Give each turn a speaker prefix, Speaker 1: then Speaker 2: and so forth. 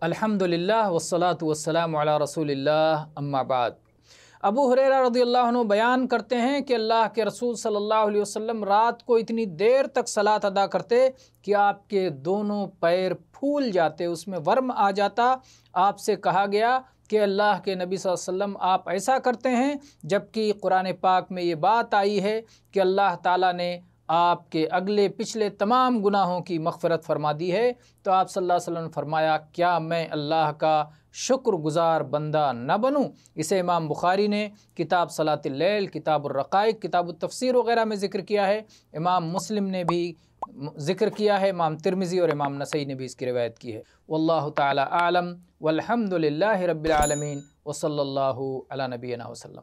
Speaker 1: अल्हम्दुलिल्लाह वस्सलातु वस्सलामु अला रसूलिल्लाह अम्मा बाद। अबू हुरैरा रज़ियल्लाहु अन्हु बयान करते हैं कि अल्लाह के रसूल सल्लल्लाहु अलैहि वसल्लम रात को इतनी देर तक सलात अदा करते कि आपके दोनों पैर फूल जाते, उसमें वर्म आ जाता। आपसे कहा गया कि अल्लाह के नबी सल्लल्लाहु अलैहि वसल्लम आप ऐसा करते हैं, जबकि कुरान पाक में ये बात आई है कि अल्लाह ताला ने आपके अगले पिछले तमाम गुनाहों की मग़फ़िरत फरमा दी है। तो आप सल्लल्लाहु अलैहि वसल्लम ने फरमाया, क्या मैं अल्लाह का शुक्रगुज़ार बंदा न बनूँ। इसे इमाम बुखारी ने किताब सलातिल लैल, किताबुर रक़ाइक़, किताबुत तफ़सीर वग़ैरह में ज़िक्र किया है। इमाम मुस्लिम ने भी ज़िक्र किया है, इमाम तिर्मिज़ी और इमाम नसई ने भी इसकी रिवायत की है। वल्लाहु ताला आलम वल्हम्दुलिल्लाहि रब्बिल आलमीन व सल्लल्लाहु अला नबिय्यिना वसल्लम।